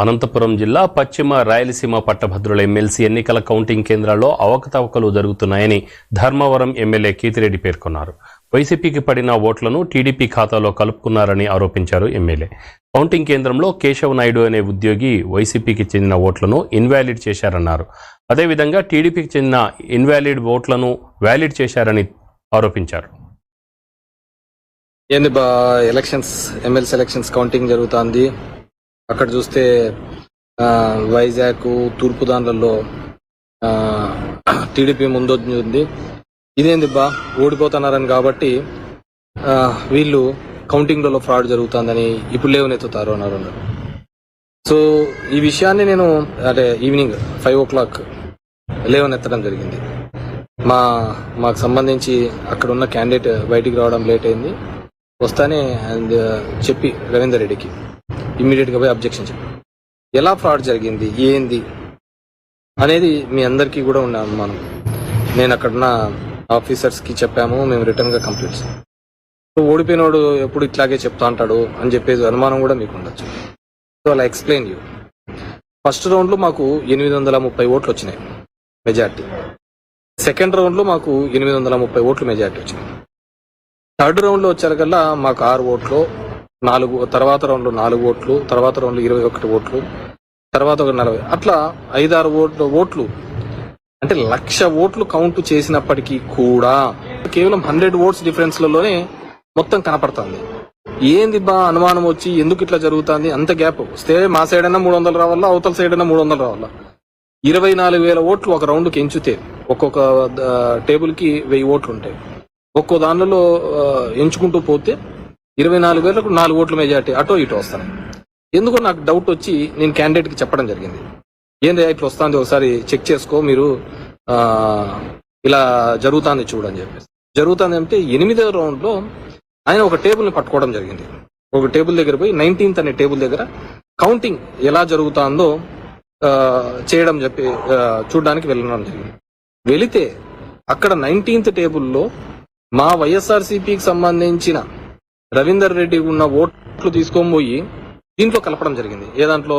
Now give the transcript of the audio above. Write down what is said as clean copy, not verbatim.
అనంతపురం జిల్లా పశ్చిమ రాయలసీమ పట్టభద్రుల ఎమ్మెల్సీ ఎన్నికల కౌంటింగ్ కేంద్రాల్లో అవకతవకలు జరుగుతున్నాయని ధర్మవరం ఎమ్మెల్యే కీతిరెడ్డి పేర్కొన్నారు. వైసీపీకి పడిన ఓట్లను టీడీపీ ఖాతాలో కలుపుకున్నారని ఆరోపించారు ఎమ్మెల్యే. కౌంటింగ్ కేంద్రంలో కేశవ్ నాయుడు అనే ఉద్యోగి వైసీపీకి చెందిన ఓట్లను ఇన్వాలిడ్ చేశారన్నారు. అదేవిధంగా టీడీపీకి చెందిన ఇన్వాలిడ్ ఓట్లను వ్యాలిడ్ చేశారని ఆరోపించారు. ఎలక్షన్స్ ఎమ్మెల్సీ ఎలక్షన్స్ కౌంటింగ్ జరుగుతుంది. అక్కడ చూస్తే వైజాగ్ తూర్పు దాండ్లలో టీడీపీ ముందొచ్చింది. ఇదేంది ఓడిపోతున్నారని కాబట్టి వీళ్ళు కౌంటింగ్లలో ఫ్రాడ్ జరుగుతుందని ఇప్పుడు లేవనెత్తుతారు అన్నారు. సో ఈ విషయాన్ని నేను ఈవినింగ్ 5 o'clock లేవనెత్తడం జరిగింది. మాకు సంబంధించి అక్కడ ఉన్న క్యాండిడేట్ బయటికి రావడం లేట్ అయింది. వస్తానే చెప్పి రవీందర్ రెడ్డికి ఇమ్మీడియట్గా పోయి అబ్జెక్షన్ చెప్పి ఎలా ఫ్రాడ్ జరిగింది ఏంది అనేది మీ అందరికీ కూడా ఉన్న అనుమానం. నేను అక్కడున్న ఆఫీసర్స్కి చెప్పాము, మేము రిటర్న్గా కంప్లీట్ ఓడిపోయినోడు ఎప్పుడు ఇట్లాగే చెప్తా అంటాడు అని చెప్పేది అనుమానం కూడా మీకు ఉండొచ్చు. సో అలా ఎక్స్ప్లెయిన్ యూ. ఫస్ట్ రౌండ్లో మాకు 830 ఓట్లు వచ్చినాయి మెజార్టీ. సెకండ్ రౌండ్లో మాకు 830 ఓట్లు మెజార్టీ వచ్చినాయి. థర్డ్ రౌండ్లో వచ్చేకల్లా మాకు 6 ఓట్లు, 4 తర్వాత రౌండ్లో 4 ఓట్లు, తర్వాత రౌండ్లో 21 ఓట్లు, తర్వాత ఒక 40, అట్లా 5-6 ఓట్లు అంటే 1,00,000 ఓట్లు కౌంట్ చేసినప్పటికీ కూడా కేవలం 100 ఓట్స్ డిఫరెన్స్లలోనే మొత్తం కనపడుతుంది. ఏంది అనుమానం వచ్చి ఎందుకు ఇట్లా జరుగుతుంది? అంత గ్యాప్ వస్తే మా సైడ్ అయినా 300 రావాలా, అవతల సైడ్ అయినా 300 రావాలా. 24,000 ఓట్లు ఒక రౌండ్కి ఎంచుతే ఒక్కొక్క టేబుల్కి 1000 ఓట్లు ఉంటాయి. ఒక్కో దానిలో ఎంచుకుంటూ పోతే 24,000కు 4 ఓట్ల మెజార్టీ అటో ఇటో వస్తాయి. ఎందుకో నాకు డౌట్ వచ్చి నేను క్యాండిడేట్కి చెప్పడం జరిగింది. ఏంది ఇట్లా వస్తుంది, ఒకసారి చెక్ చేసుకో, మీరు ఇలా జరుగుతుంది చూడని చెప్పేసి. జరుగుతుంది అంటే 8వ రౌండ్లో ఆయన ఒక టేబుల్ని పట్టుకోవడం జరిగింది. ఒక టేబుల్ దగ్గర పోయి 19th అనే టేబుల్ దగ్గర కౌంటింగ్ ఎలా జరుగుతుందో చేయడం చెప్పి చూడడానికి వెళ్ళడం జరిగింది. వెళితే అక్కడ 19th టేబుల్లో మా వైఎస్ఆర్సీపీకి సంబంధించిన రవీందర్ రెడ్డి ఉన్న ఓట్లు తీసుకొని పోయి దీంట్లో కలపడం జరిగింది. ఏ దాంట్లో